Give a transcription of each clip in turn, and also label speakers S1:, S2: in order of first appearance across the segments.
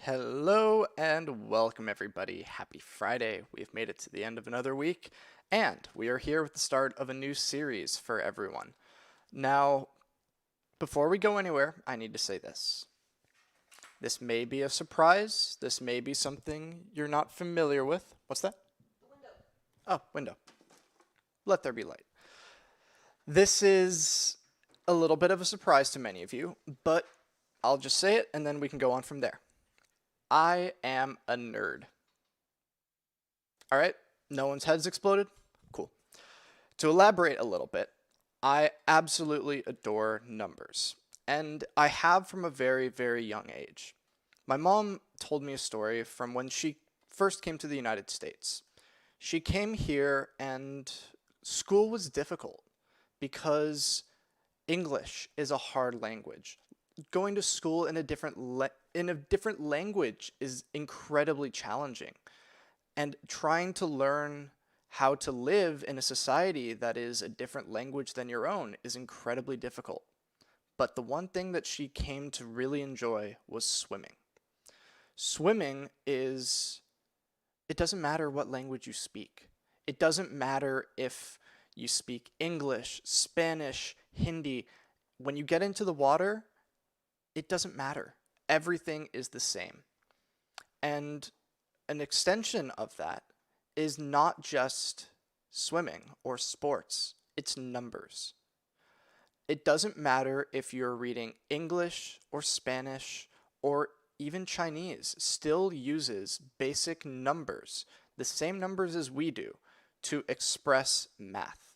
S1: Hello and welcome everybody. Happy Friday. We've made it to the end of another week and we are here with the start of a new series for everyone. Now, before we go anywhere, I need to say this. This may be a surprise. This may be something you're not familiar with. What's that? Oh, window. Let there be light. This is a little bit of a surprise to many of you, but I'll just say it and then we can go on from there. I am a nerd. All right, no one's heads exploded? Cool. To elaborate a little bit, I absolutely adore numbers, and I have from a very, very young age. My mom told me a story from when she first came to the United States. She came here and school was difficult because English is a hard language. Going to school in a different language is incredibly challenging, and trying to learn how to live in a society that is a different language than your own is incredibly difficult. But the one thing that she came to really enjoy was swimming. Swimming is, it doesn't matter what language you speak. It doesn't matter if you speak English, Spanish, Hindi. When you get into the water, it doesn't matter. Everything is the same. And an extension of that is not just swimming or sports, it's numbers. It doesn't matter if you're reading English or Spanish or even Chinese, still uses basic numbers, the same numbers as we do, to express math.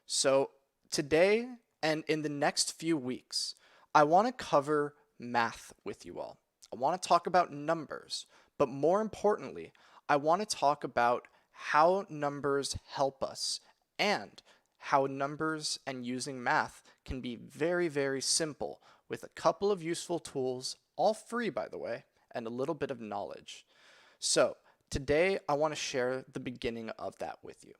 S1: So today and in the next few weeks, I want to cover math with you all. I want to talk about numbers, but more importantly, I want to talk about how numbers help us and how numbers and using math can be very, very simple with a couple of useful tools, all free by the way, and a little bit of knowledge. So today I want to share the beginning of that with you.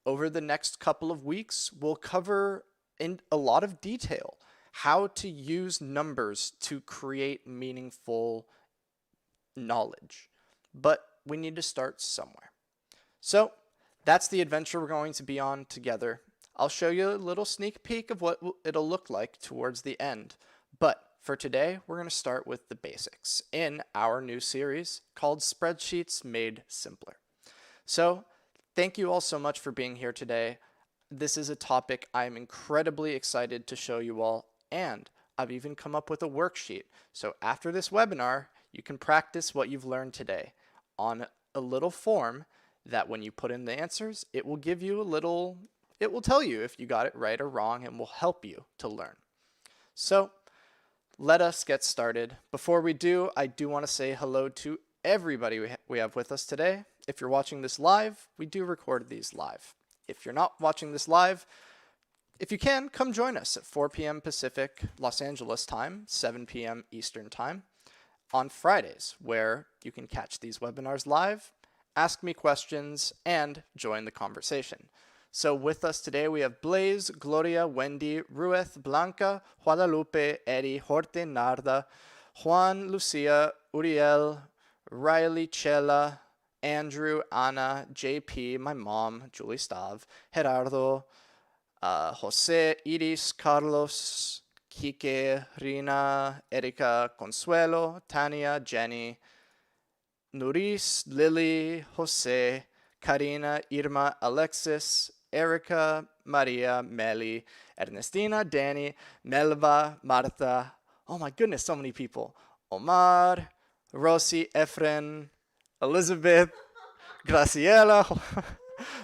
S1: Over the next couple of weeks, we'll cover in a lot of detail how to use numbers to create meaningful knowledge. But we need to start somewhere. So that's the adventure we're going to be on together. I'll show you a little sneak peek of what it'll look like towards the end. But for today, we're going to start with the basics in our new series called Spreadsheets Made Simpler. So thank you all so much for being here today. This is a topic I'm incredibly excited to show you all, and I've even come up with a worksheet. So after this webinar, you can practice what you've learned today on a little form that when you put in the answers, it will give you it will tell you if you got it right or wrong and will help you to learn. So let us get started. Before we do, I do want to say hello to everybody we have with us today. If you're watching this live, we do record these live. If you're not watching this live, if you can, come join us at 4 p.m. Pacific Los Angeles time, 7 p.m. Eastern time on Fridays, where you can catch these webinars live, ask me questions, and join the conversation. So with us today, we have Blaze, Gloria, Wendy, Rueth, Blanca, Guadalupe, Eddie, Horte, Narda, Juan, Lucia, Uriel, Riley, Chela, Andrew, Anna, JP, my mom, Julie Stav, Gerardo, Jose, Iris, Carlos, Kike, Rina, Erika, Consuelo, Tania, Jenny, Nuris, Lily, Jose, Karina, Irma, Alexis, Erica, Maria, Meli, Ernestina, Danny, Melva, Marta. Oh my goodness, so many people. Omar, Rosie, Efren, Elizabeth, Graciela,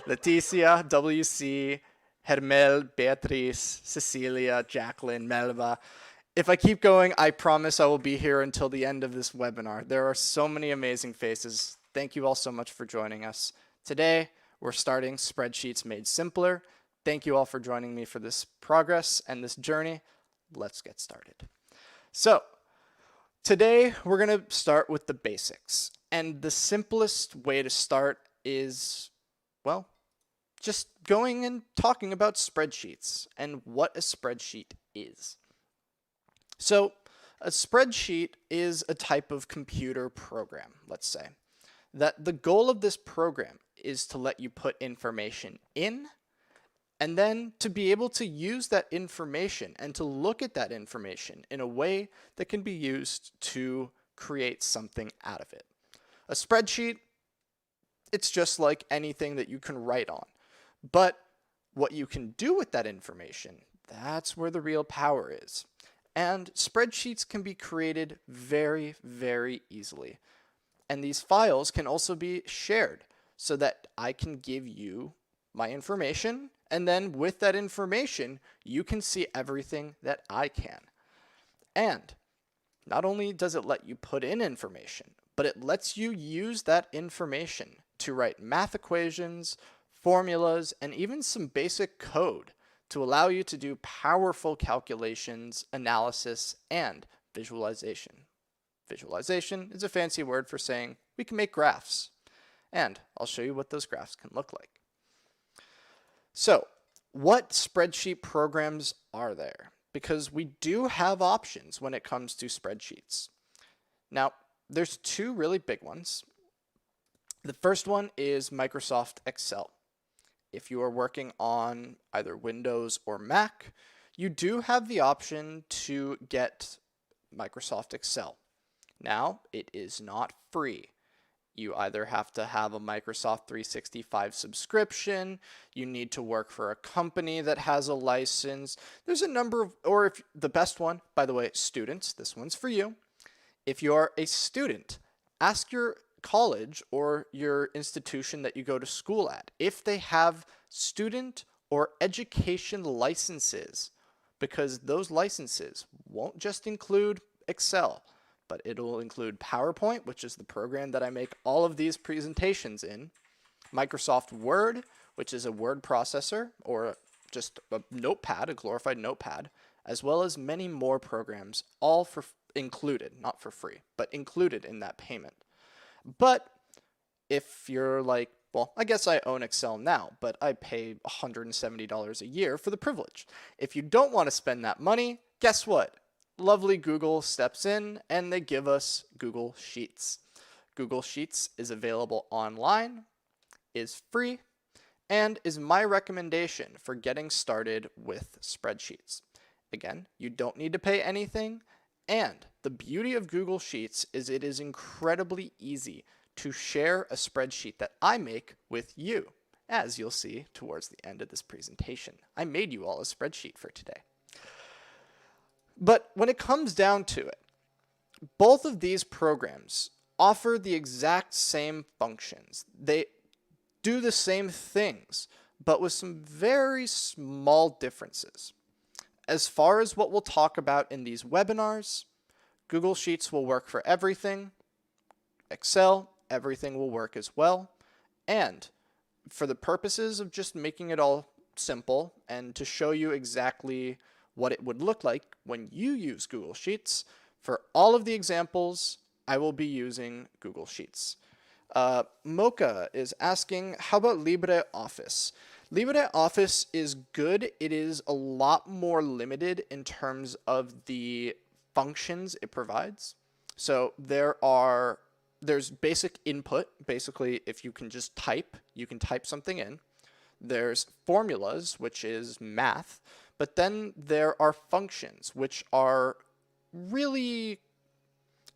S1: Leticia, WC, Hermel, Beatriz, Cecilia, Jacqueline, Melva. If I keep going, I promise I will be here until the end of this webinar. There are so many amazing faces. Thank you all so much for joining us. Today, we're starting Spreadsheets Made Simpler. Thank you all for joining me for this progress and this journey. Let's get started. So, today we're going to start with the basics. And the simplest way to start is, well, just going and talking about spreadsheets and what a spreadsheet is. So A spreadsheet is a type of computer program, let's say, that the goal of this program is to let you put information in and then to be able to use that information and to look at that information in a way that can be used to create something out of it. A spreadsheet, it's just like anything that you can write on. But what you can do with that information, that's where the real power is. And spreadsheets can be created very, very easily. And these files can also be shared so that I can give you my information, and then with that information, you can see everything that I can. And not only does it let you put in information, but it lets you use that information to write math equations, formulas, and even some basic code to allow you to do powerful calculations, analysis, and visualization. Visualization is a fancy word for saying we can make graphs. And I'll show you what those graphs can look like. So, what spreadsheet programs are there? Because we do have options when it comes to spreadsheets. Now, there's two really big ones. The first one is Microsoft Excel. If you are working on either Windows or Mac, you do have the option to get Microsoft Excel. Now, it is not free. You either have to have a Microsoft 365 subscription, you need to work for a company that has a license. There's a number of, or if the best one, by the way, students, this one's for you. If you're a student, ask your college or your institution that you go to school at if they have student or education licenses, because those licenses won't just include Excel, but it'll include PowerPoint, which is the program that I make all of these presentations in, Microsoft Word, which is a word processor or just a notepad, a glorified notepad, as well as many more programs, all for included, not for free, but included in that payment. But if you're like, well, I guess I own Excel now, but I pay $170 a year for the privilege. If you don't want to spend that money, guess what? Lovely Google steps in and they give us Google Sheets. Google Sheets is available online, is free, and is my recommendation for getting started with spreadsheets. Again, you don't need to pay anything, and the beauty of Google Sheets is it is incredibly easy to share a spreadsheet that I make with you, as you'll see towards the end of this presentation. I made you all a spreadsheet for today. But when it comes down to it, both of these programs offer the exact same functions. They do the same things, but with some very small differences. As far as what we'll talk about in these webinars, Google Sheets will work for everything. Excel, everything will work as well. And for the purposes of just making it all simple and to show you exactly what it would look like when you use Google Sheets, for all of the examples, I will be using Google Sheets. Mocha is asking, how about LibreOffice? LibreOffice is good. It is a lot more limited in terms of the functions it provides. So there's basic input. Basically, if you can just type, you can type something in. There's formulas, which is math. But then there are functions, which are really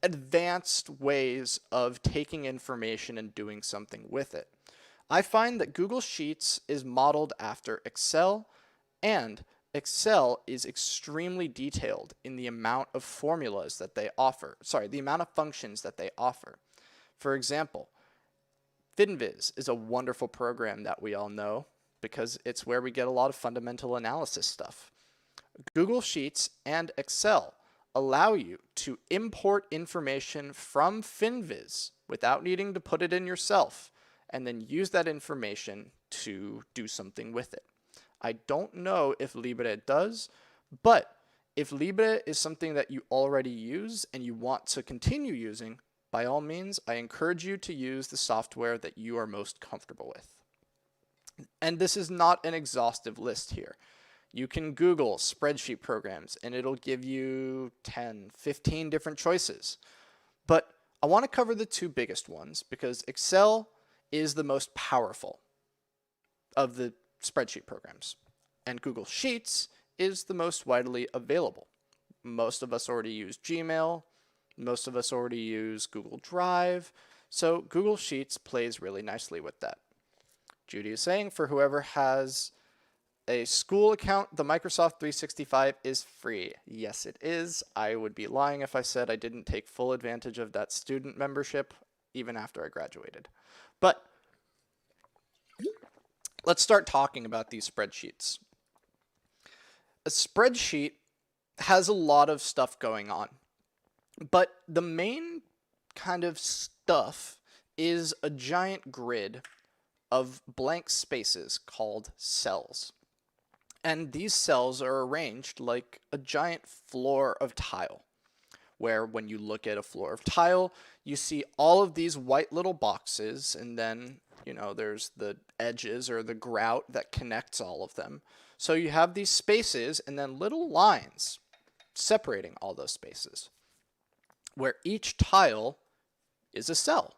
S1: advanced ways of taking information and doing something with it. I find that Google Sheets is modeled after Excel, and Excel is extremely detailed in the amount of formulas that they offer. The amount of functions that they offer. For example, FinViz is a wonderful program that we all know, because it's where we get a lot of fundamental analysis stuff. Google Sheets and Excel allow you to import information from FinViz without needing to put it in yourself, and then use that information to do something with it. I don't know if Libre does, but if Libre is something that you already use and you want to continue using, by all means, I encourage you to use the software that you are most comfortable with. And this is not an exhaustive list here. You can Google Spreadsheet Programs and it'll give you 10, 15 different choices. But I want to cover the two biggest ones because Excel is the most powerful of the spreadsheet programs, and Google Sheets is the most widely available. Most of us already use Gmail, most of us already use Google Drive, so Google Sheets plays really nicely with that. Judy is saying for whoever has a school account, the Microsoft 365 is free. Yes, it is. I would be lying if I said I didn't take full advantage of that student membership even after I graduated. But let's start talking about these spreadsheets. A spreadsheet has a lot of stuff going on, but the main kind of stuff is a giant grid of blank spaces called cells. And these cells are arranged like a giant floor of tile, where when you look at a floor of tile, you see all of these white little boxes, and then, there's the edges or the grout that connects all of them. So you have these spaces and then little lines separating all those spaces, where each tile is a cell.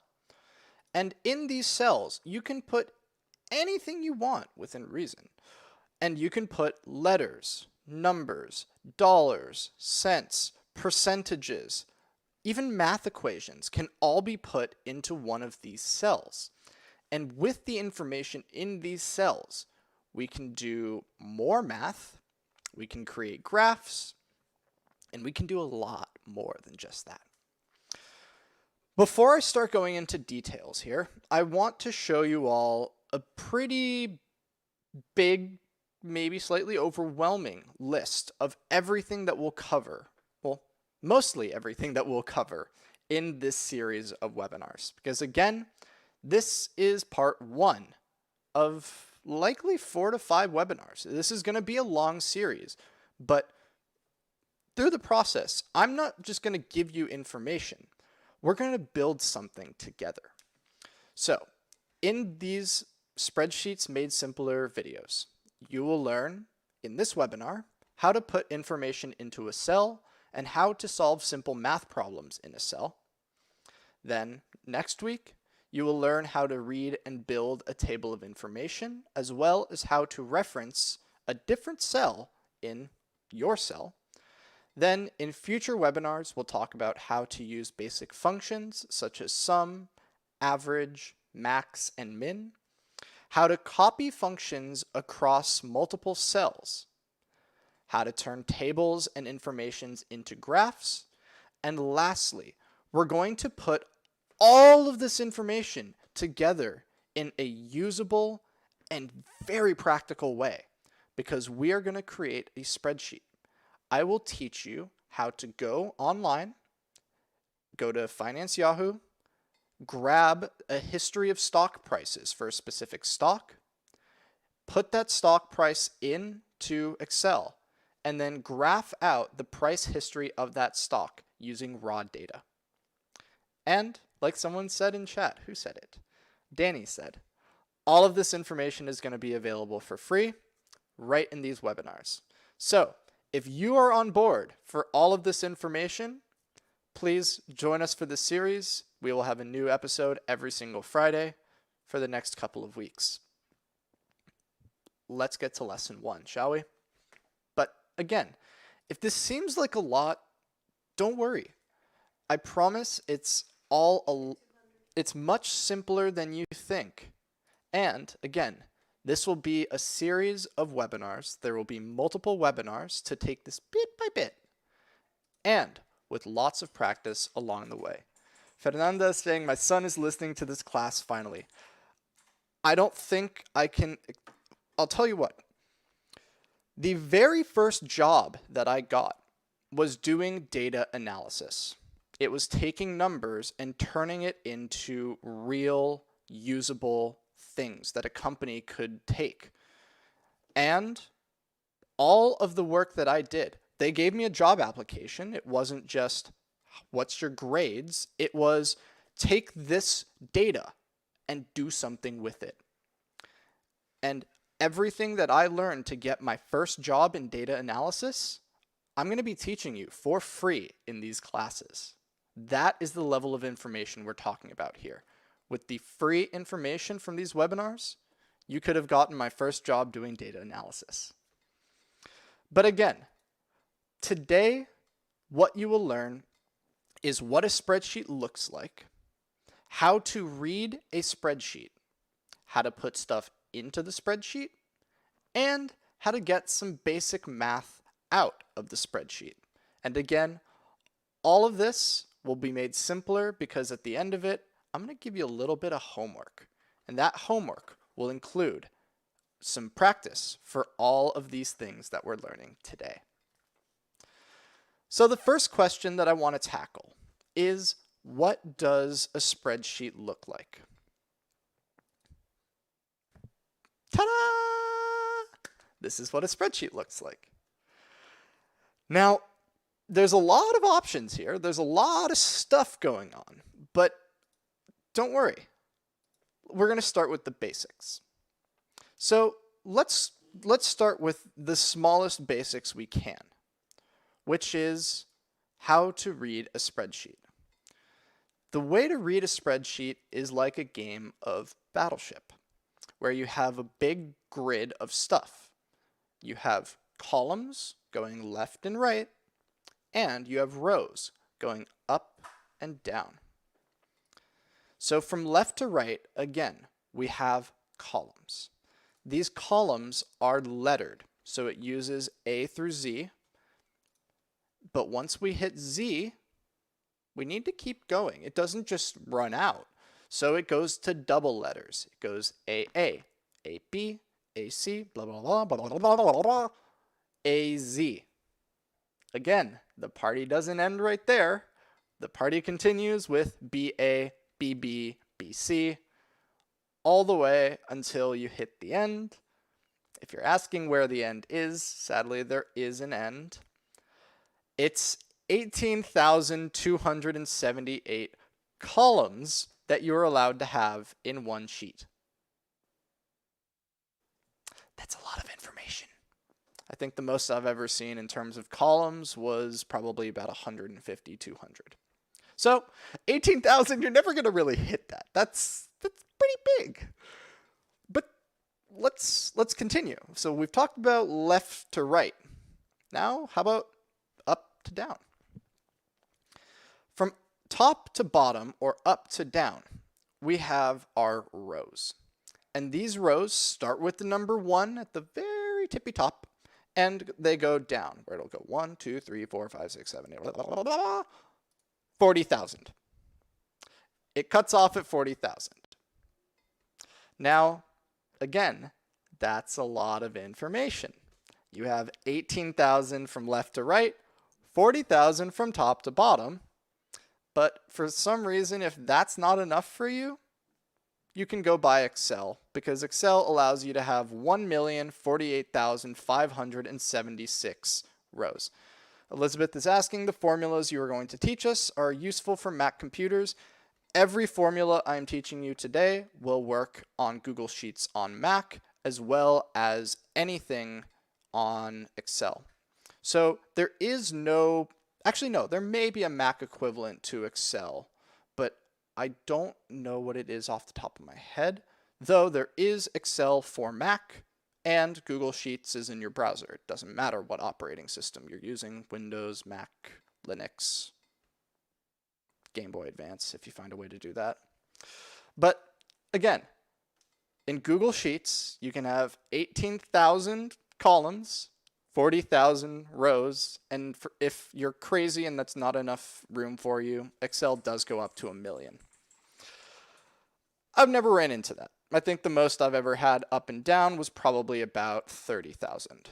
S1: And in these cells, you can put anything you want within reason. And you can put letters, numbers, dollars, cents, percentages, even math equations can all be put into one of these cells. And with the information in these cells, we can do more math, we can create graphs, and we can do a lot more than just that. Before I start going into details here, I want to show you all a pretty big, maybe slightly overwhelming list of everything that we'll cover, well, mostly everything that we'll cover in this series of webinars. Because again, this is part 1 of likely 4 to 5 webinars. This is going to be a long series, but through the process, I'm not just going to give you information. We're going to build something together. So, in these Spreadsheets Made Simpler videos, you will learn in this webinar how to put information into a cell and how to solve simple math problems in a cell. Then next week, you will learn how to read and build a table of information, as well as how to reference a different cell in your cell. Then in future webinars, we'll talk about how to use basic functions such as sum, average, max, and min, how to copy functions across multiple cells, how to turn tables and informations into graphs, and lastly, we're going to put all of this information together in a usable and very practical way because we are going to create a spreadsheet. I will teach you how to go online, go to Finance Yahoo, grab a history of stock prices for a specific stock, put that stock price into Excel, and then graph out the price history of that stock using raw data. And like someone said in chat, who said it? Danny said, all of this information is going to be available for free right in these webinars. So if you are on board for all of this information, please join us for this series. We will have a new episode every single Friday for the next couple of weeks. Let's get to lesson 1, shall we? But again, if this seems like a lot, don't worry. I promise it's much simpler than you think. And again, this will be a series of webinars. There will be multiple webinars to take this bit by bit, and with lots of practice along the way. Fernanda is saying, my son is listening to this class finally. I don't think I can. I'll tell you what. The very first job that I got was doing data analysis. It was taking numbers and turning it into real usable things that a company could take. And all of the work that I did, they gave me a job application. It wasn't just, what's your grades? It was, take this data and do something with it. And everything that I learned to get my first job in data analysis, I'm going to be teaching you for free in these classes. That is the level of information we're talking about here. With the free information from these webinars, you could have gotten my first job doing data analysis. But again, today, what you will learn is what a spreadsheet looks like, how to read a spreadsheet, how to put stuff into the spreadsheet, and how to get some basic math out of the spreadsheet. And again, all of this will be made simpler because at the end of it, I'm going to give you a little bit of homework. And that homework will include some practice for all of these things that we're learning today. So the first question that I want to tackle is, what does a spreadsheet look like? Ta-da! This is what a spreadsheet looks like. Now, there's a lot of options here. There's a lot of stuff going on, but don't worry. We're going to start with the basics. So let's start with the smallest basics we can, which is how to read a spreadsheet. The way to read a spreadsheet is like a game of Battleship, where you have a big grid of stuff. You have columns going left and right, and you have rows going up and down. So from left to right, again, we have columns. These columns are lettered, so it uses A through Z. But once we hit Z, we need to keep going. It doesn't just run out. So it goes to double letters. It goes AA, AB, AC, blah, blah, blah, blah, blah, blah, blah, blah, blah, AZ. Again, the party doesn't end right there. The party continues with BA, BB, BC, all the way until you hit the end. If you're asking where the end is, sadly there is an end. It's 18,278 columns that you're allowed to have in one sheet. That's a lot of information. I think the most I've ever seen in terms of columns was probably about 150, 200. So 18,000, you're never going to really hit that. That's pretty big. But let's continue. So we've talked about left to right. Now, how about up to down? From top to bottom or up to down, we have our rows. And these rows start with the number 1 at the very tippy top, and they go down, where it'll go 1, 2, 3, 4, 5, 6, 7, 8, blah, blah, blah, blah, 40,000. It cuts off at 40,000. Now, again, that's a lot of information. You have 18,000 from left to right, 40,000 from top to bottom. But for some reason, if that's not enough for you, you can go buy Excel, because Excel allows you to have 1,048,576 rows. Elizabeth is asking, the formulas you are going to teach us are useful for Mac computers. Every formula I'm teaching you today will work on Google Sheets on Mac, as well as anything on Excel. So there is no, actually no, there may be a Mac equivalent to Excel, but I don't know what it is off the top of my head, though there is Excel for Mac, and Google Sheets is in your browser. It doesn't matter what operating system you're using, Windows, Mac, Linux, Game Boy Advance, if you find a way to do that. But again, in Google Sheets, you can have 18,000 columns, 40,000 rows, and if you're crazy and that's not enough room for you, Excel does go up to 1 million. I've never ran into that. I think the most I've ever had up and down was probably about 30,000.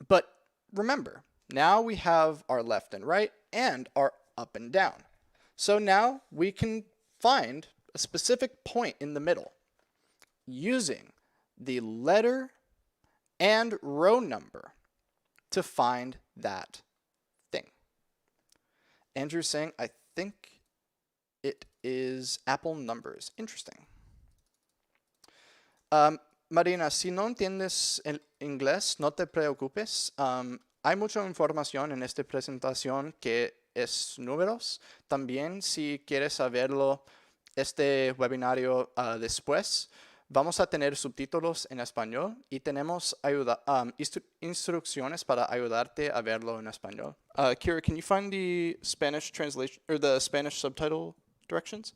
S1: But remember, now we have our left and right and our up and down. So now we can find a specific point in the middle using the letter and row number to find that thing. Andrew's saying, I think it is Apple numbers. Interesting. Marina, si no entiendes el inglés, no te preocupes. Hay mucha información en esta presentación que es números. También, si quieres saberlo, este webinario después, vamos a tener subtítulos en español y tenemos instrucciones para ayudarte a verlo en español. Kira, can you find the Spanish translation or the Spanish subtitle directions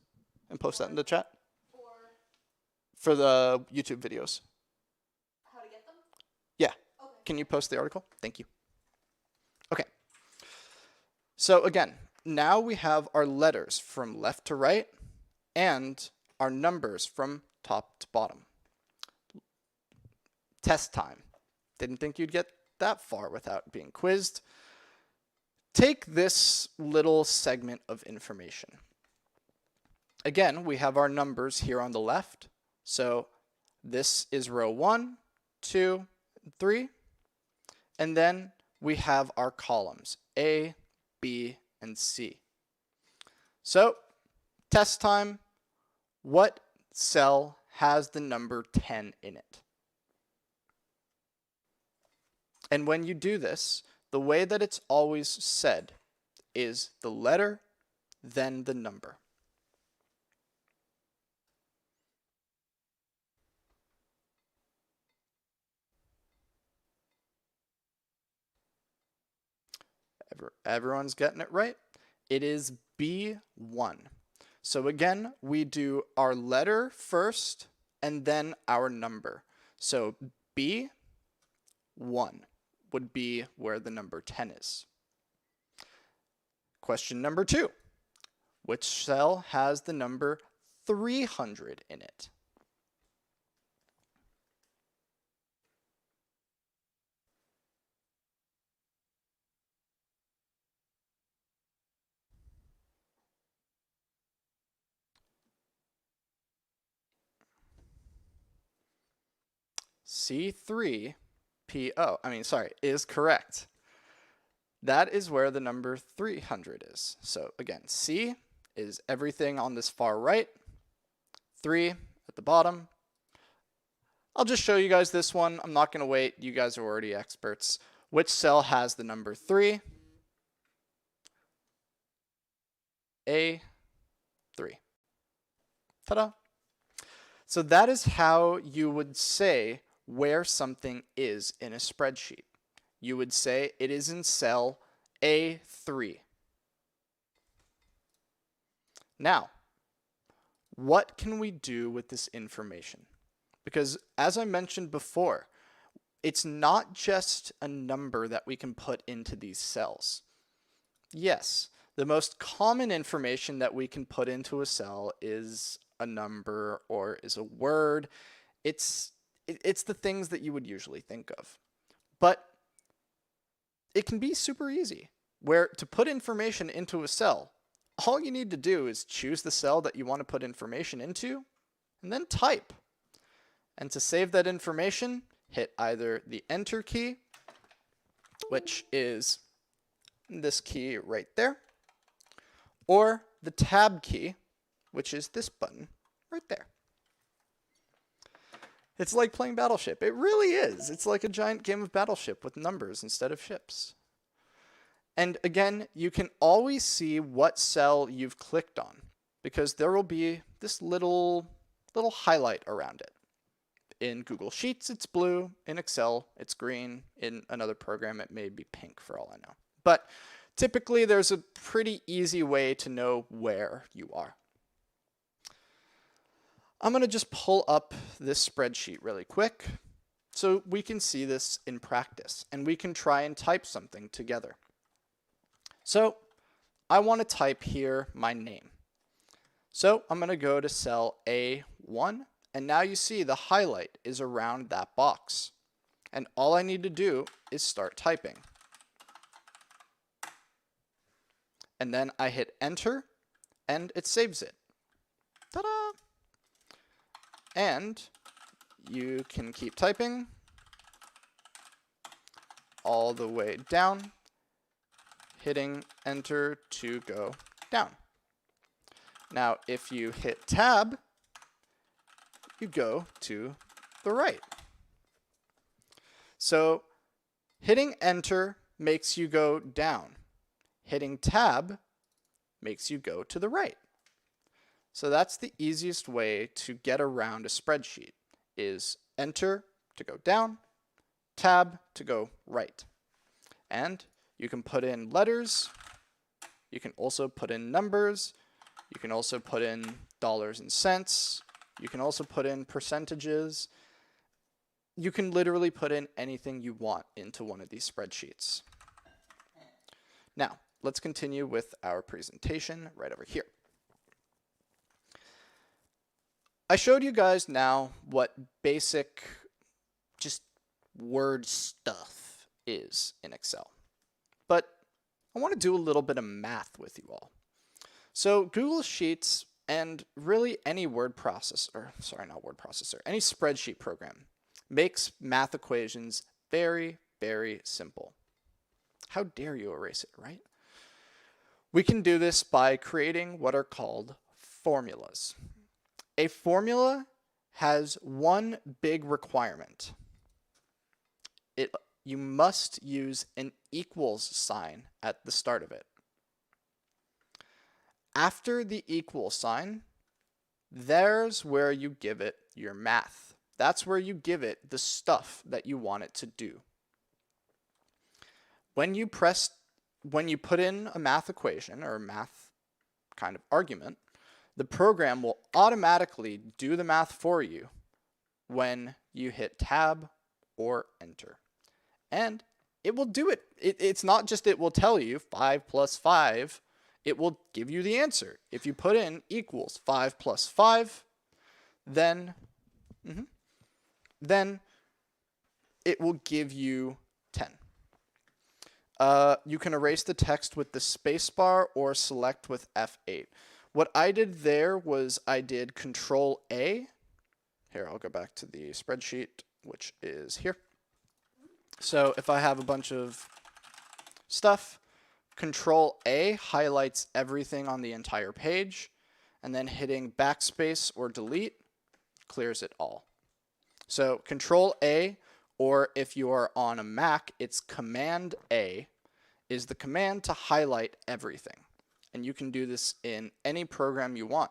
S1: and post that in the chat? For the YouTube videos.
S2: How to get them?
S1: Yeah.
S2: Okay.
S1: Can you post the article? Thank you. Okay. So again, now we have our letters from left to right and our numbers from top to bottom. Test time. Didn't think you'd get that far without being quizzed. Take this little segment of information. Again, we have our numbers here on the left. So this is row 1, 2, 3. And then we have our columns, A, B, and C. So, test time. What cell has the number 10 in it? And when you do this, the way that it's always said is the letter, then the number. Everyone's getting it right. It is B1. So again, we do our letter first and then our number. So B1 would be where the number 10 is. Question number 2. Which cell has the number 300 in it? C3PO, is correct. That is where the number 300 is. So again, C is everything on this far right, 3 at the bottom. I'll just show you guys this one. I'm not going to wait. You guys are already experts. Which cell has the number 3? A3. Ta-da! So that is how you would say where something is in a spreadsheet. You would say it is in cell A3. Now, what can we do with this information? Because as I mentioned before, it's not just a number that we can put into these cells. Yes, the most common information that we can put into a cell is a number or is a word. It's the things that you would usually think of. But it can be super easy, where to put information into a cell, all you need to do is choose the cell that you want to put information into, and then type. And to save that information, hit either the Enter key, which is this key right there, or the Tab key, which is this button right there. It's like playing Battleship. It really is. It's like a giant game of Battleship with numbers instead of ships. And again, you can always see what cell you've clicked on because there will be this little highlight around it. In Google Sheets, it's blue. In Excel, it's green. In another program, it may be pink for all I know. But typically, there's a pretty easy way to know where you are. I'm going to just pull up this spreadsheet really quick so we can see this in practice and we can try and type something together. So I want to type here my name. So I'm going to go to cell A1 and now you see the highlight is around that box. And all I need to do is start typing. And then I hit Enter and it saves it. Ta-da! And you can keep typing all the way down, hitting Enter to go down. Now, if you hit Tab, you go to the right. So hitting enter makes you go down. Hitting tab makes you go to the right. So that's the easiest way to get around a spreadsheet, is enter to go down, tab to go right. And you can put in letters, you can also put in numbers, you can also put in dollars and cents, you can also put in percentages. You can literally put in anything you want into one of these spreadsheets. Now, let's continue with our presentation right over here. I showed you guys now what basic just word stuff is in Excel. But I want to do a little bit of math with you all. So Google Sheets and really any word processor, any spreadsheet program makes math equations very, very simple. How dare you erase it, right? We can do this by creating what are called formulas. A formula has one big requirement. You must use an equals sign at the start of it. After the equal sign, there's where you give it your math. That's where you give it the stuff that you want it to do. When you put in a math equation or a math kind of argument, the program will automatically do the math for you when you hit tab or enter. And it will do it. It's not just it will tell you 5 plus 5, it will give you the answer. If you put in equals 5 plus 5, then it will give you 10. You can erase the text with the spacebar or select with F8. What I did there was I did Control A. Here, I'll go back to the spreadsheet, which is here. So if I have a bunch of stuff, Control A highlights everything on the entire page, and then hitting backspace or delete clears it all. So Control A, or if you are on a Mac, it's Command A, is the command to highlight everything. And you can do this in any program you want.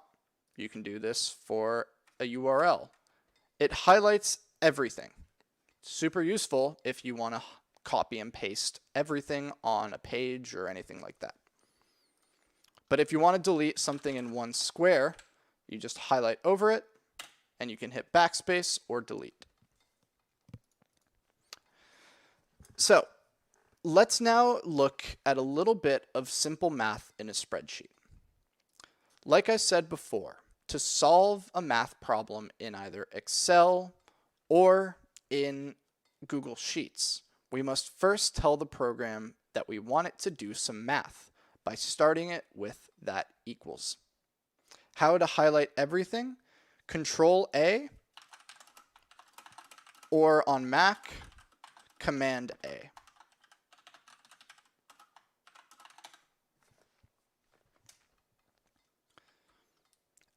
S1: You can do this for a URL. It highlights everything. Super useful if you want to copy and paste everything on a page or anything like that. But if you want to delete something in one square, you just highlight over it, and you can hit backspace or delete. So let's now look at a little bit of simple math in a spreadsheet. Like I said before, to solve a math problem in either Excel or in Google Sheets, we must first tell the program that we want it to do some math by starting it with that equals. How to highlight everything? Control A, or on Mac, Command A.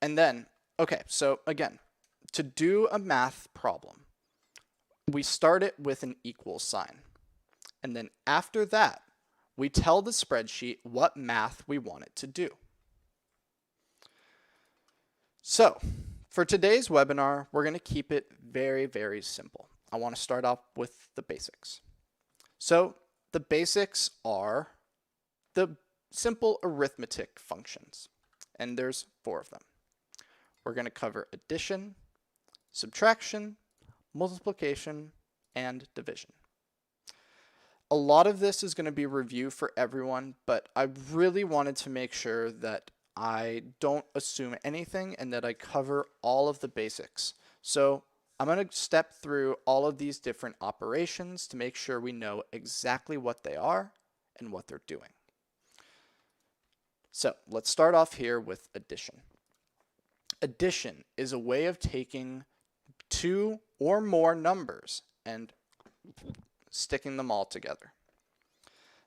S1: And then, okay, so again, to do a math problem, we start it with an equal sign. And then after that, we tell the spreadsheet what math we want it to do. So for today's webinar, we're going to keep it very, very simple. I want to start off with the basics. So the basics are the simple arithmetic functions, and there's 4 of them. We're going to cover addition, subtraction, multiplication, and division. A lot of this is going to be review for everyone, but I really wanted to make sure that I don't assume anything and that I cover all of the basics. So I'm going to step through all of these different operations to make sure we know exactly what they are and what they're doing. So let's start off here with addition. Addition is a way of taking 2 or more numbers and sticking them all together.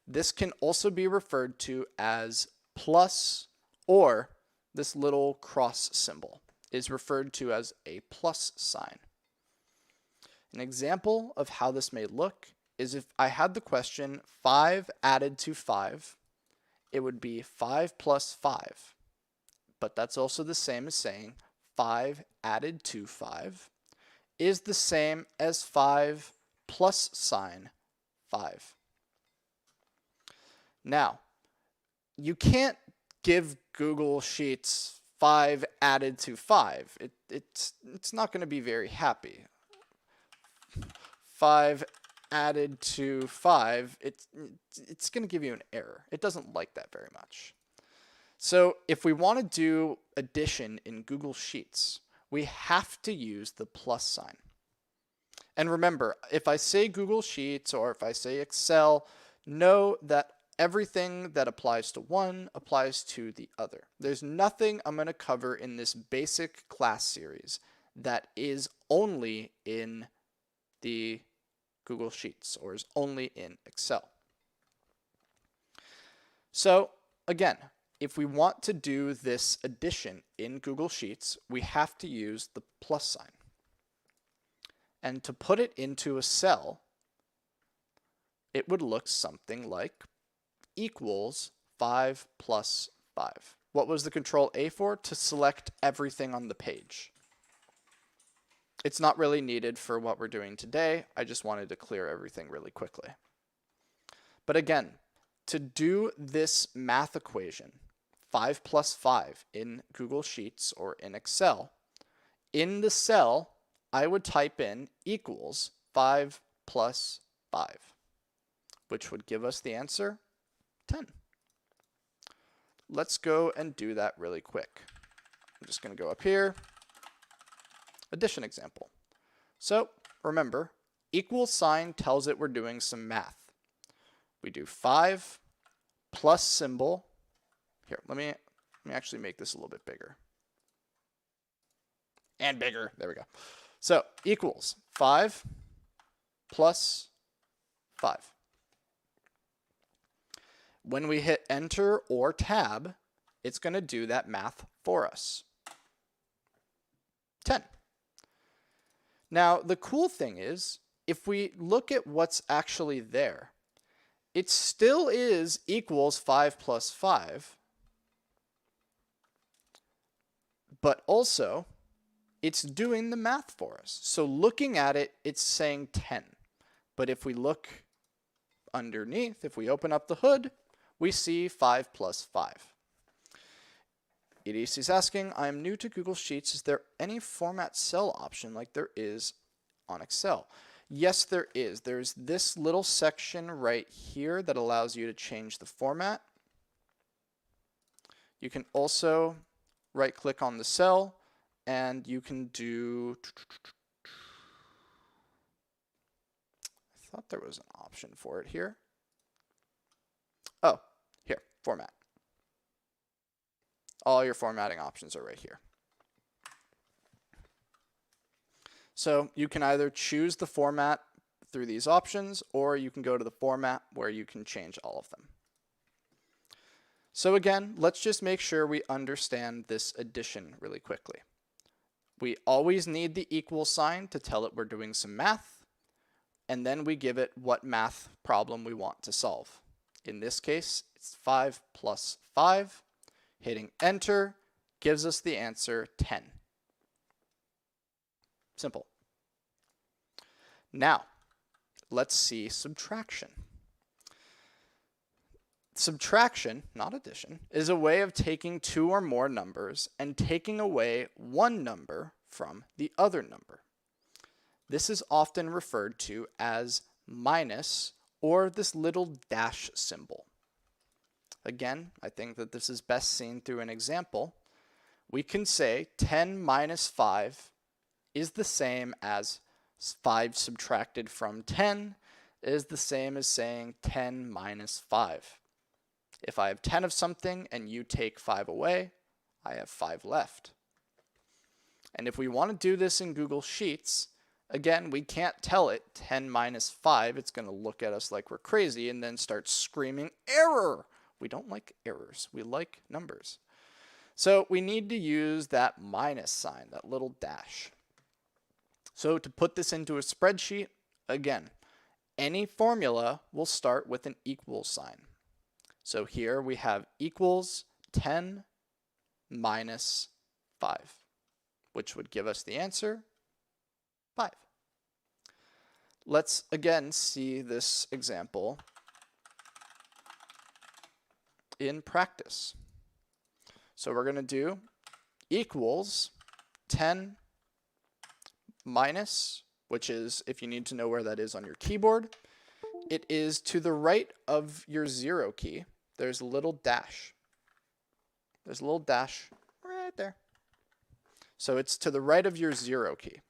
S1: This can also be referred to as plus, or this little cross symbol is referred to as a plus sign. An example of how this may look is if I had the question 5 added to 5, it would be 5 plus 5. But that's also the same as saying 5 added to 5 is the same as 5 plus sign 5. Now, you can't give Google Sheets 5 added to 5. It's not going to be very happy. 5 added to 5, it's going to give you an error. It doesn't like that very much. So if we want to do addition in Google Sheets, we have to use the plus sign. And remember, if I say Google Sheets or if I say Excel, know that everything that applies to one applies to the other. There's nothing I'm going to cover in this basic class series that is only in the Google Sheets or is only in Excel. So again, if we want to do this addition in Google Sheets, we have to use the plus sign. And to put it into a cell, it would look something like equals 5 plus 5. What was the control A for? To select everything on the page. It's not really needed for what we're doing today. I just wanted to clear everything really quickly. But again, to do this math equation, 5 plus 5 in Google Sheets or in Excel, in the cell, I would type in equals 5 plus 5, which would give us the answer 10. Let's go and do that really quick. I'm just going to go up here. Addition example. So remember, equal sign tells it we're doing some math. We do 5 plus symbol. Here, let me actually make this a little bit bigger. And bigger. There we go. So equals 5 plus 5. When we hit enter or tab, it's going to do that math for us. 10. Now, the cool thing is, if we look at what's actually there, it still is equals 5 plus 5, but also it's doing the math for us. So looking at it, it's saying 10. But if we look underneath, if we open up the hood, we see 5 plus 5. EDC is asking, I am new to Google Sheets. Is there any format cell option like there is on Excel? Yes, there is. There's this little section right here that allows you to change the format. You can also right-click on the cell, and you can do... I thought there was an option for it here. Oh, here, format. All your formatting options are right here. So you can either choose the format through these options, or you can go to the format where you can change all of them. So again, let's just make sure we understand this addition really quickly. We always need the equal sign to tell it we're doing some math, and then we give it what math problem we want to solve. In this case, it's 5 plus 5. Hitting enter gives us the answer 10. Simple. Now, let's see subtraction. Subtraction, not addition, is a way of taking two or more numbers and taking away one number from the other number. This is often referred to as minus or this little dash symbol. Again, I think that this is best seen through an example. We can say 10 minus 5 is the same as 5 subtracted from 10 is the same as saying 10 minus 5. If I have 10 of something and you take 5 away, I have 5 left. And if we want to do this in Google Sheets, again, we can't tell it 10 minus 5. It's going to look at us like we're crazy and then start screaming, error! We don't like errors. We like numbers. So we need to use that minus sign, that little dash. So to put this into a spreadsheet, again, any formula will start with an equals sign. So here we have equals 10 minus 5, which would give us the answer 5. Let's again see this example in practice. So we're going to do equals 10 minus, which is, if you need to know where that is on your keyboard, it is to the right of your 0 key. There's a little dash. There's a little dash right there. So it's to the right of your 0 key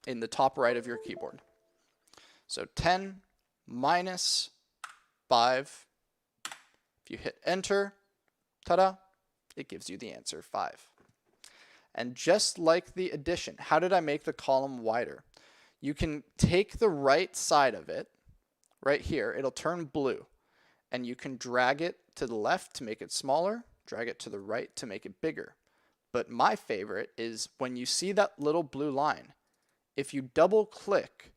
S1: in the top right of your keyboard. So 10 minus 5. If you hit enter, ta-da, it gives you the answer 5. And just like the addition, how did I make the column wider? You can take the right side of it, right here, it'll turn blue, and you can drag it to the left to make it smaller, drag it to the right to make it bigger. But my favorite is when you see that little blue line, if you double click,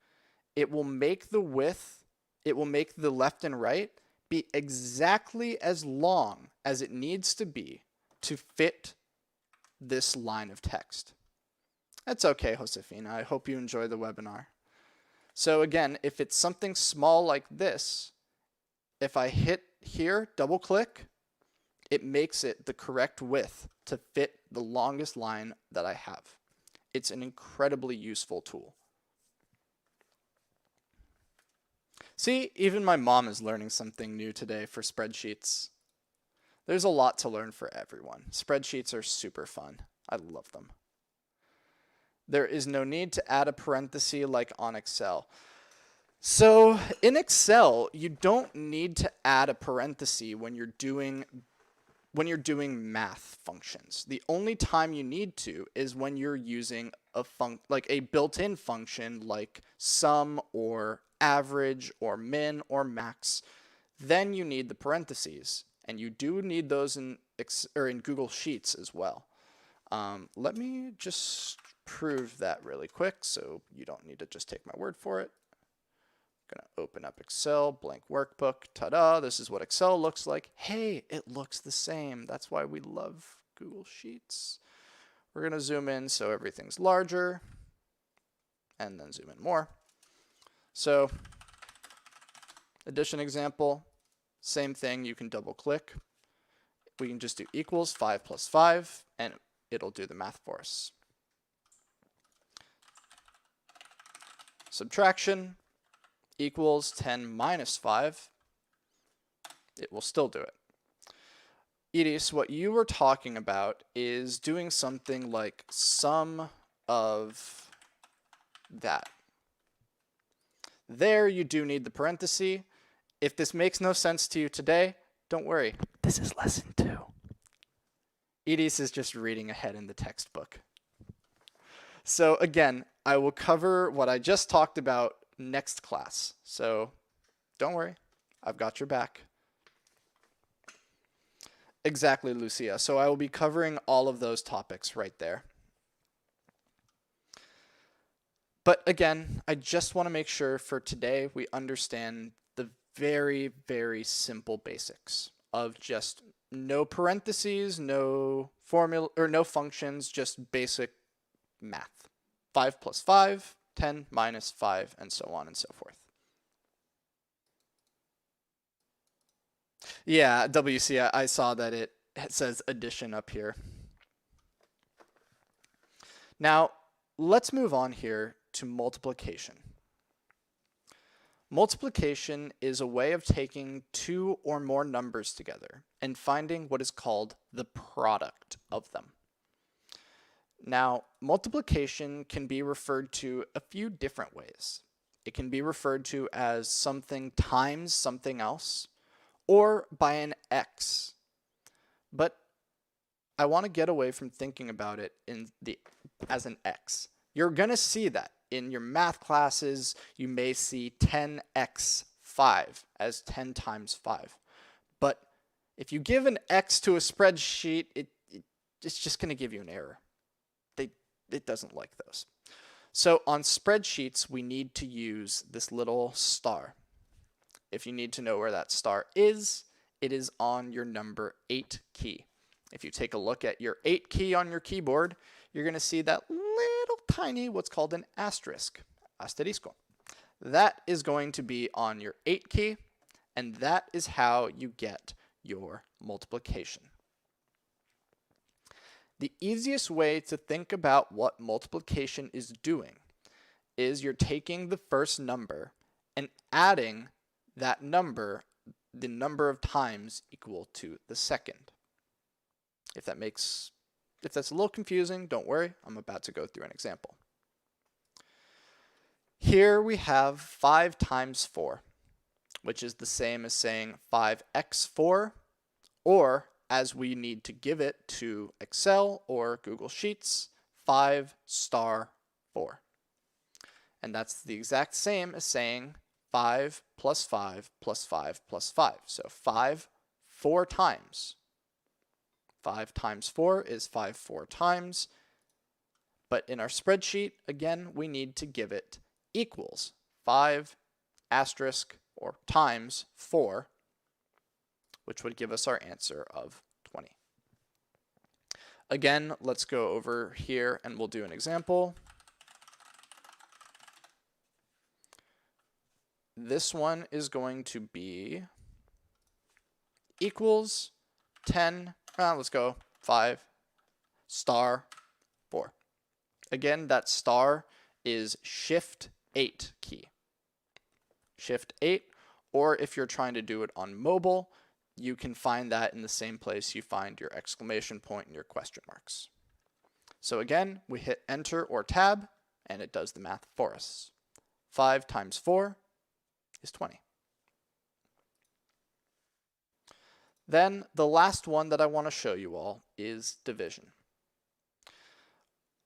S1: it will make the width, it will make the left and right be exactly as long as it needs to be to fit this line of text. That's okay, Josefina. I hope you enjoy the webinar. So again, if it's something small like this, if I hit here, double click, it makes it the correct width to fit the longest line that I have. It's an incredibly useful tool. See, even my mom is learning something new today for spreadsheets. There's a lot to learn for everyone. Spreadsheets are super fun. I love them. There is no need to add a parenthesis like on Excel. So in Excel, you don't need to add a parenthesis when you're doing math functions. The only time you need to is when you're using a built-in function like sum or average or min or max. Then you need the parentheses, and you do need those in Google Sheets as well. Let me just prove that really quick so you don't need to just take my word for it. I'm going to open up Excel, blank workbook, ta-da, this is what Excel looks like. Hey, it looks the same. That's why we love Google Sheets. We're going to zoom in so everything's larger, and then zoom in more. So, addition example, same thing, you can double click. We can just do equals 5 plus 5, and it'll do the math for us. Subtraction equals 10 minus 5. It will still do it. Edis, what you were talking about is doing something like sum of that. There you do need the parenthesis. If this makes no sense to you today, don't worry. This is lesson 2. Edis is just reading ahead in the textbook. So again, I will cover what I just talked about next class. So don't worry, I've got your back. Exactly, Lucia. So I will be covering all of those topics right there. But again, I just want to make sure for today we understand the very, very simple basics of just no parentheses, no formula, or no functions, just basic math. 5 plus 5, 10 minus 5, and so on and so forth. Yeah, WC, I saw that it says addition up here. Now, let's move on here to multiplication. Multiplication is a way of taking two or more numbers together and finding what is called the product of them. Now, multiplication can be referred to a few different ways. It can be referred to as something times something else, or by an x. But I want to get away from thinking about it as an x. You're going to see that in your math classes. You may see 10x 5 as 10 times 5. But if you give an x to a spreadsheet, it's just going to give you an error. it doesn't like those. So on spreadsheets, we need to use this little star. If you need to know where that star is, it is on your number 8 key. If you take a look at your 8 key on your keyboard, you're going to see that little tiny what's called an asterisk, asterisco. That is going to be on your 8 key, and that is how you get your multiplication. The easiest way to think about what multiplication is doing is you're taking the first number and adding that number, the number of times equal to the second. If that's a little confusing, don't worry, I'm about to go through an example. Here we have 5 times 4, which is the same as saying 5x4, or as we need to give it to Excel or Google Sheets, 5 star 4. And that's the exact same as saying 5 plus 5 plus 5 plus 5. So 5 4 times. 5 times 4 is 5 4 times. But in our spreadsheet, again, we need to give it equals 5 asterisk or times 4, which would give us our answer of 20. Again, let's go over here and we'll do an example. This one is going to be equals 10, let's go 5 star 4. Again, that star is Shift 8 key. Shift 8, or if you're trying to do it on mobile, you can find that in the same place you find your exclamation point and your question marks. So again, we hit Enter or Tab, and it does the math for us. 5 times 4 is 20. Then the last one that I want to show you all is division.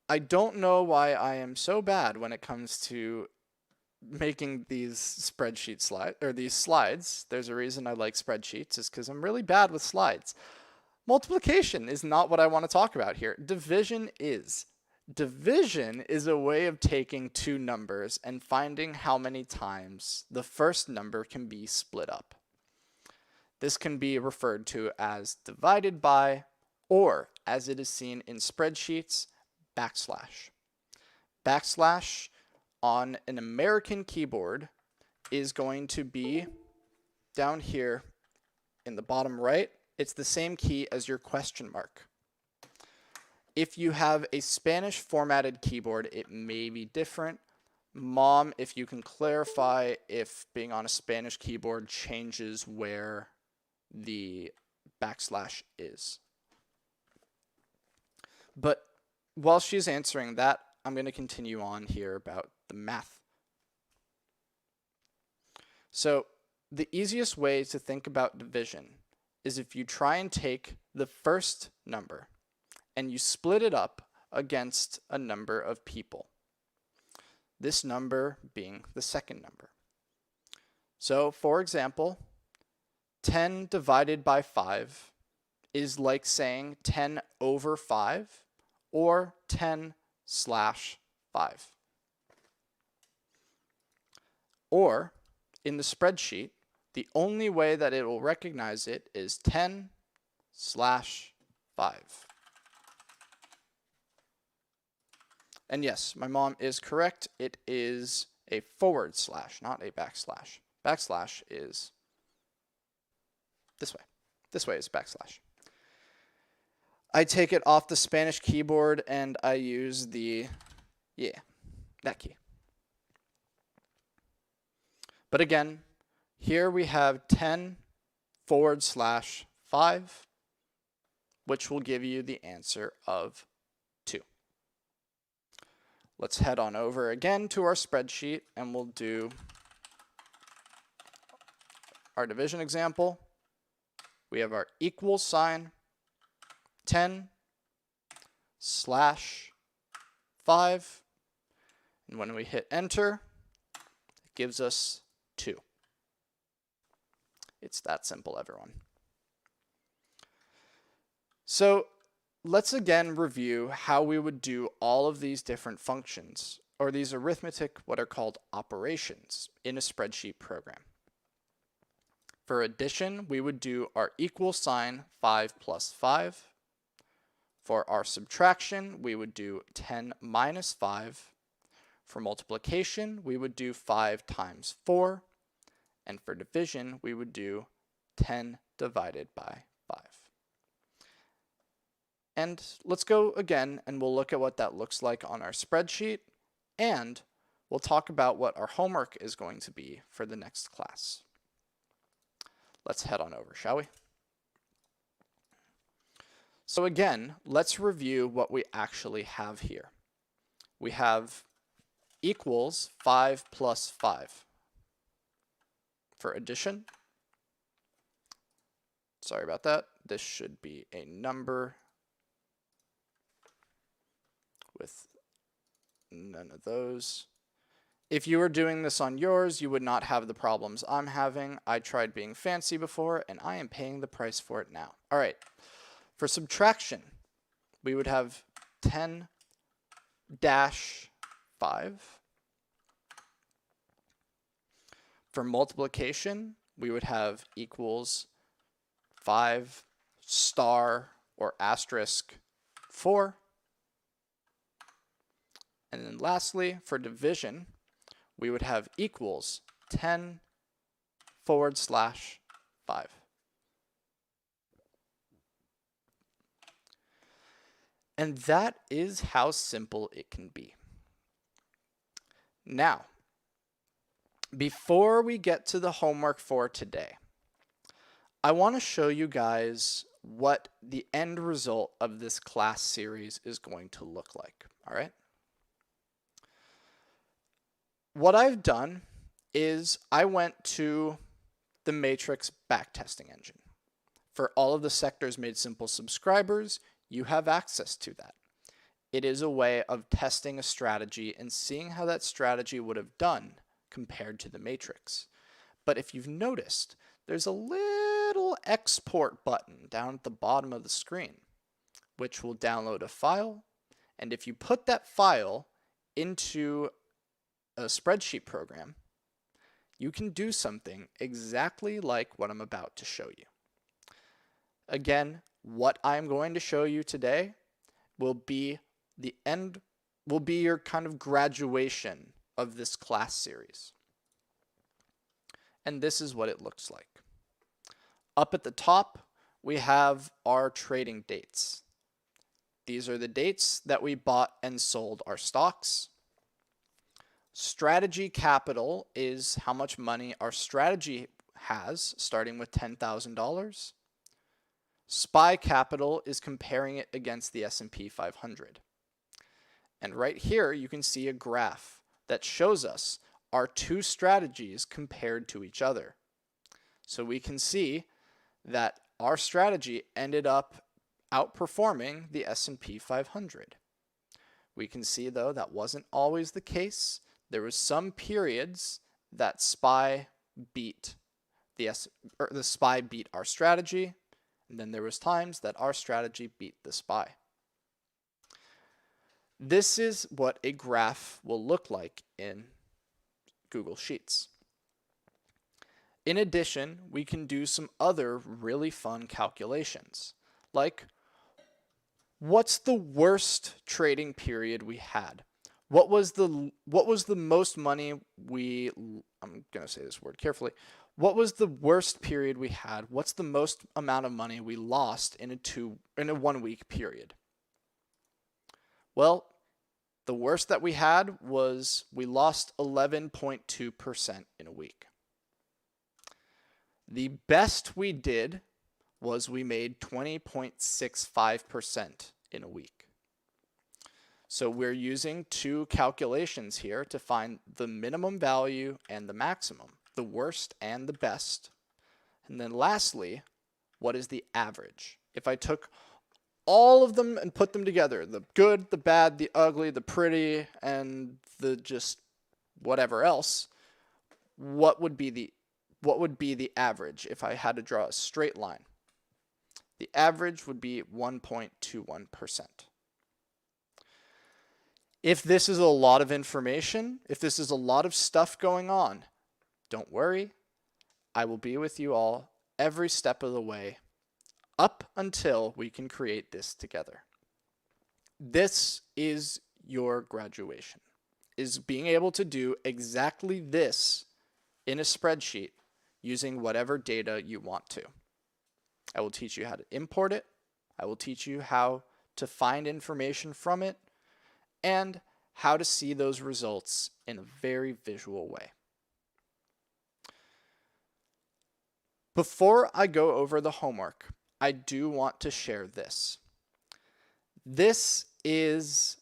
S1: I don't know why I am so bad when it comes to making these spreadsheet slides. There's a reason I like spreadsheets, is because I'm really bad with slides. Multiplication is not what I want to talk about here. Division is. Division is a way of taking two numbers and finding how many times the first number can be split up. This can be referred to as divided by, or as it is seen in spreadsheets, backslash. Backslash on an American keyboard is going to be down here in the bottom right. It's the same key as your question mark. If you have a Spanish formatted keyboard, it may be different. Mom, if you can clarify if being on a Spanish keyboard changes where the backslash is. But while she's answering that, I'm going to continue on here about the math. So the easiest way to think about division is if you try and take the first number and you split it up against a number of people. This number being the second number. So for example, 10 divided by 5 is like saying 10 over 5 or 10 slash 5. Or in the spreadsheet, the only way that it will recognize it is 10 slash 5. And yes, my mom is correct. It is a forward slash, not a backslash. Backslash is this way. This way is backslash. I take it off the Spanish keyboard and I use that key. But again, here we have 10 forward slash 5, which will give you the answer of 2. Let's head on over again to our spreadsheet and we'll do our division example. We have our equal sign, 10 slash 5, and when we hit enter, it gives us 2. It's that simple, everyone. So let's again review how we would do all of these different functions, or these arithmetic, what are called operations, in a spreadsheet program. For addition, we would do our equal sign 5 plus 5. For our subtraction, we would do 10 minus 5. For multiplication, we would do 5 times 4. And for division, we would do 10 divided by 5. And let's go again and we'll look at what that looks like on our spreadsheet, and we'll talk about what our homework is going to be for the next class. Let's head on over, shall we? So again, let's review what we actually have here. We have equals 5 plus 5. For addition, sorry about that, this should be a number with none of those. If you were doing this on yours, you would not have the problems I'm having. I tried being fancy before, and I am paying the price for it now. All right, for subtraction, we would have 10 dash 5. For multiplication, we would have equals 5 star or asterisk 4. And then lastly, for division, we would have equals 10 / 5. And that is how simple it can be. Now, before we get to the homework for today, I want to show you guys what the end result of this class series is going to look like. All right? What I've done is I went to the Matrix backtesting engine. For all of the Sectors Made Simple subscribers, you have access to that. It is a way of testing a strategy and seeing how that strategy would have done compared to the Matrix. But if you've noticed, there's a little export button down at the bottom of the screen, which will download a file. And if you put that file into a spreadsheet program, you can do something exactly like what I'm about to show you. Again, what I'm going to show you today will be your kind of graduation of this class series. And this is what it looks like. Up at the top, we have our trading dates. These are the dates that we bought and sold our stocks. Strategy capital is how much money our strategy has, starting with $10,000. SPY capital is comparing it against the S&P 500. And right here, you can see a graph that shows us our two strategies compared to each other. So we can see that our strategy ended up outperforming the S&P 500. We can see, though, that wasn't always the case. There was some periods that SPY beat the SPY beat our strategy, and then there was times that our strategy beat the SPY. This is what a graph will look like in Google Sheets. In addition, we can do some other really fun calculations, like what's the worst trading period we had? What was the most money I'm going to say this word carefully. What was the worst period we had? What's the most amount of money we lost in a 1 week period? Well, the worst that we had was we lost 11.2% in a week. The best we did was we made 20.65% in a week. So we're using two calculations here to find the minimum value and the maximum, the worst and the best. And then lastly, what is the average? If I took all of them and put them together, the good, the bad, the ugly, the pretty, and the just whatever else, what would be the average if I had to draw a straight line? The average would be 1.21%. If this is a lot of information, if this is a lot of stuff going on, don't worry. I will be with you all every step of the way up until we can create this together. This is your graduation, is being able to do exactly this in a spreadsheet using whatever data you want to. I will teach you how to import it. I will teach you how to find information from it and how to see those results in a very visual way. Before I go over the homework, I do want to share this. This is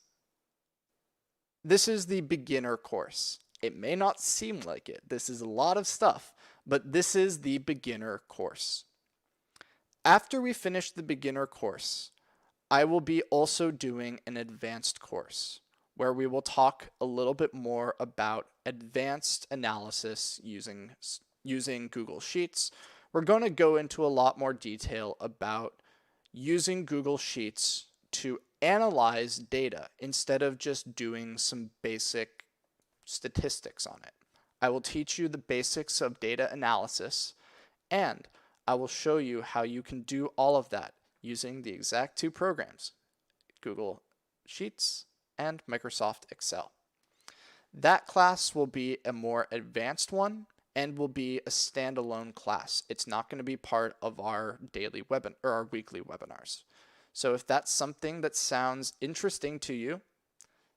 S1: the beginner course. It may not seem like it. This is a lot of stuff, but this is the beginner course. After we finish the beginner course, I will be also doing an advanced course where we will talk a little bit more about advanced analysis using Google Sheets. We're going to go into a lot more detail about using Google Sheets to analyze data instead of just doing some basic statistics on it. I will teach you the basics of data analysis, and I will show you how you can do all of that using the exact two programs, Google Sheets and Microsoft Excel. That class will be a more advanced one and will be a standalone class. It's not going to be part of our daily or our weekly webinars. So if that's something that sounds interesting to you,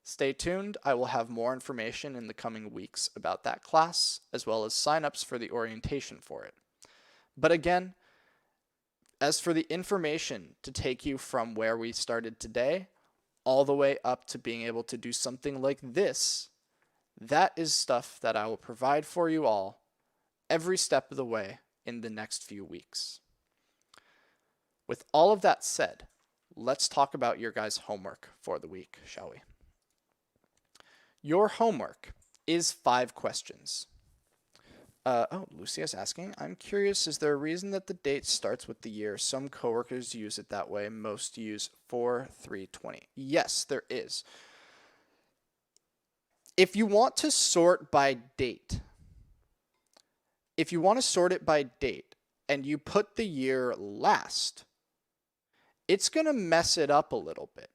S1: stay tuned. I will have more information in the coming weeks about that class, as well as signups for the orientation for it. But again, as for the information to take you from where we started today all the way up to being able to do something like this, that is stuff that I will provide for you all every step of the way in the next few weeks. With all of that said, let's talk about your guys' homework for the week, shall we? Your homework is 5 questions. Lucia's asking, I'm curious, is there a reason that the date starts with the year? Some coworkers use it that way. Most use 4/3/20. Yes, there is. If you want to sort by date, if you want to sort it by date and you put the year last, it's going to mess it up a little bit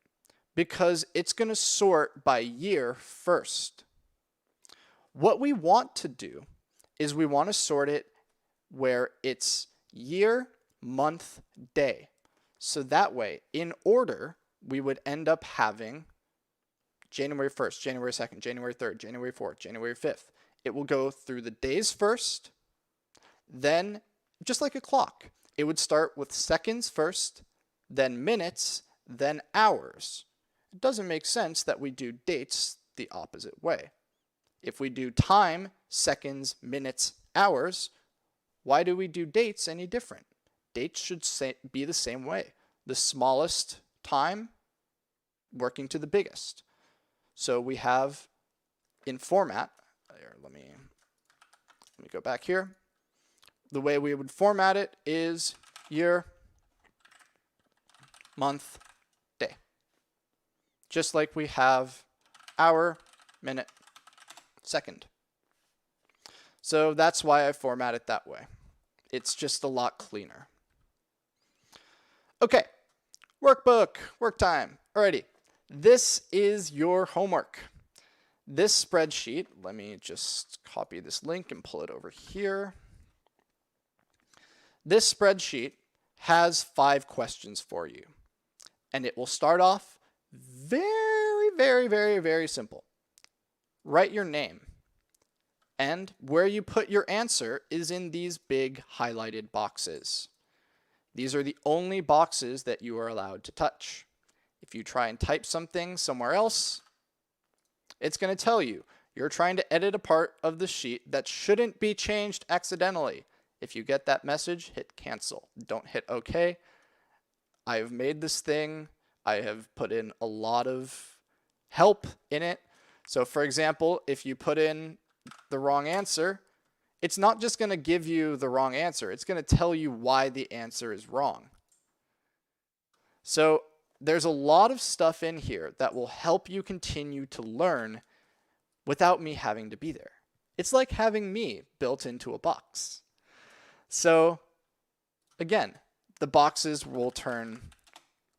S1: because it's going to sort by year first. What we want to do is we want to sort it where it's year, month, day. So that way, in order, we would end up having January 1st, January 2nd, January 3rd, January 4th, January 5th. It will go through the days first, then just like a clock. It would start with seconds first, then minutes, then hours. It doesn't make sense that we do dates the opposite way. If we do time, seconds, minutes, hours, why do we do dates any different? Dates should be the same way. The smallest time working to the biggest. So we have in format, let me go back here. The way we would format it is year, month, day. Just like we have hour, minute, second. So that's why I format it that way. It's just a lot cleaner. Okay, workbook, work time. Alrighty, this is your homework. This spreadsheet, let me just copy this link and pull it over here. This spreadsheet has 5 questions for you. And it will start off very, very, very, very simple. Write your name. And where you put your answer is in these big highlighted boxes. These are the only boxes that you are allowed to touch. If you try and type something somewhere else, it's going to tell you you're trying to edit a part of the sheet that shouldn't be changed accidentally. If you get that message, hit cancel. Don't hit OK. I have made this thing. I have put in a lot of help in it. So for example, if you put in the wrong answer, it's not just going to give you the wrong answer. It's going to tell you why the answer is wrong. So there's a lot of stuff in here that will help you continue to learn without me having to be there. It's like having me built into a box. So again, the boxes will turn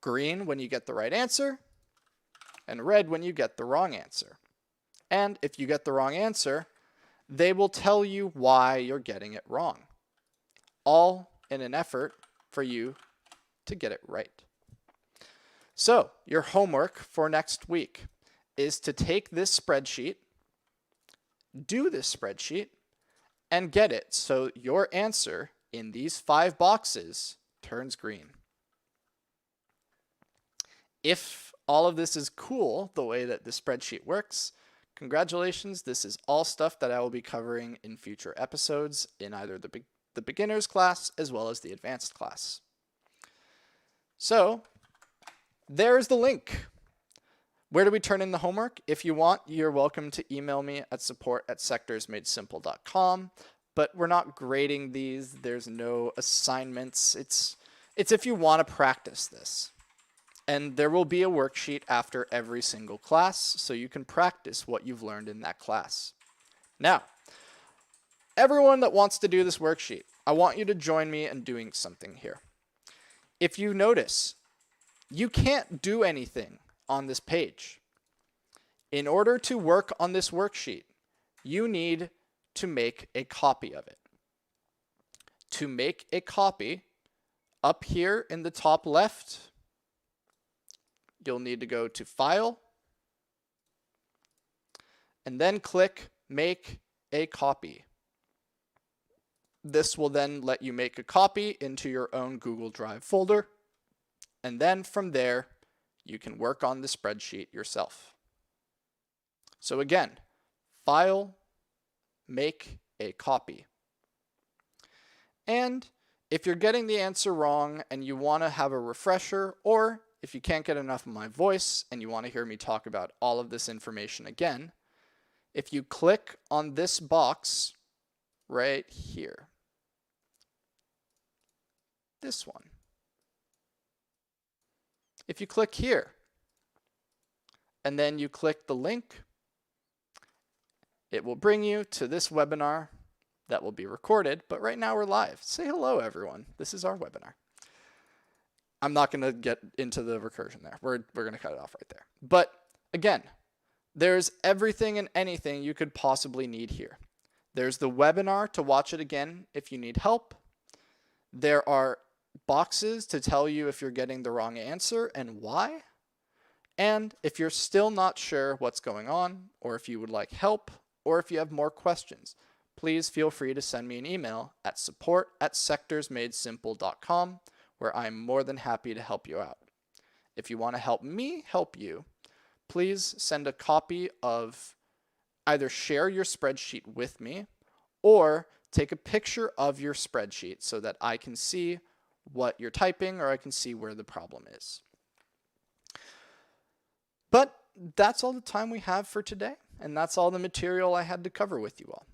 S1: green when you get the right answer and red when you get the wrong answer. And if you get the wrong answer, they will tell you why you're getting it wrong, all in an effort for you to get it right. So your homework for next week is to take this spreadsheet, do this spreadsheet, and get it so your answer in these 5 boxes turns green. If all of this is cool, the way that the spreadsheet works, congratulations, this is all stuff that I will be covering in future episodes in either the beginner's class as well as the advanced class. So there's the link. Where do we turn in the homework? If you want, you're welcome to email me at support@sectorsmadesimple.com, but we're not grading these. There's no assignments. It's if you want to practice this. And there will be a worksheet after every single class, so you can practice what you've learned in that class. Now, everyone that wants to do this worksheet, I want you to join me in doing something here. If you notice, you can't do anything on this page. In order to work on this worksheet, you need to make a copy of it. To make a copy, up here in the top left, you'll need to go to File, and then click Make a Copy. This will then let you make a copy into your own Google Drive folder, and then from there, you can work on the spreadsheet yourself. So again, File, Make a Copy. And if you're getting the answer wrong and you want to have a refresher, or if you can't get enough of my voice and you want to hear me talk about all of this information again, if you click on this box right here, this one, if you click here and then you click the link, it will bring you to this webinar that will be recorded, but right now we're live. Say hello, everyone. This is our webinar. I'm not going to get into the recursion there. We're going to cut it off right there. But again, there's everything and anything you could possibly need here. There's the webinar to watch it again if you need help. There are boxes to tell you if you're getting the wrong answer and why. And if you're still not sure what's going on, or if you would like help, or if you have more questions, please feel free to send me an email at support@sectorsmadesimple.com, where I'm more than happy to help you out. If you want to help me help you, please send a copy of, either share your spreadsheet with me, or take a picture of your spreadsheet so that I can see what you're typing, or I can see where the problem is. But that's all the time we have for today, and that's all the material I had to cover with you all.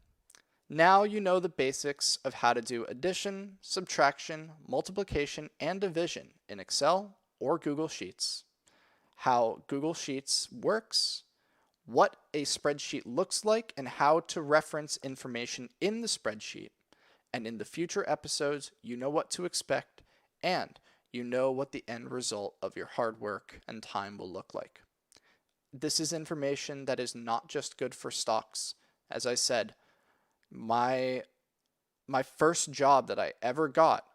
S1: Now you know the basics of how to do addition, subtraction, multiplication, and division in Excel or Google Sheets, how Google Sheets works, what a spreadsheet looks like, and how to reference information in the spreadsheet. And in the future episodes, you know what to expect, and you know what the end result of your hard work and time will look like. This is information that is not just good for stocks. As I said, my first job that I ever got,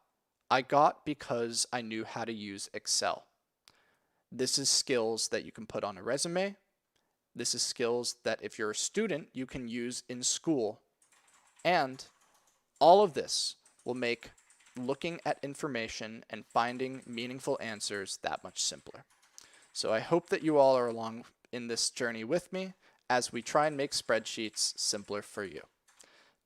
S1: I got because I knew how to use Excel. This is skills that you can put on a resume. This is skills that if you're a student, you can use in school. And all of this will make looking at information and finding meaningful answers that much simpler. So I hope that you all are along in this journey with me as we try and make spreadsheets simpler for you.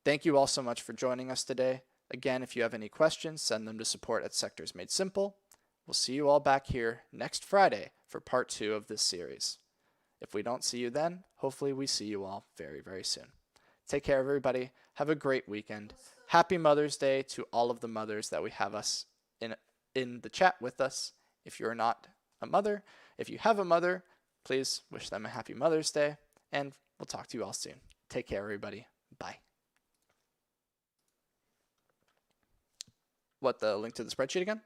S1: Thank you all so much for joining us today. Again, if you have any questions, send them to support@sectorsmadesimple. We'll see you all back here next Friday for part 2 of this series. If we don't see you then, hopefully we see you all very, very soon. Take care, everybody. Have a great weekend. Happy Mother's Day to all of the mothers that we have us in the chat with us. If you're not a mother, if you have a mother, please wish them a happy Mother's Day, and we'll talk to you all soon. Take care, everybody. Bye. What, the link to the spreadsheet again?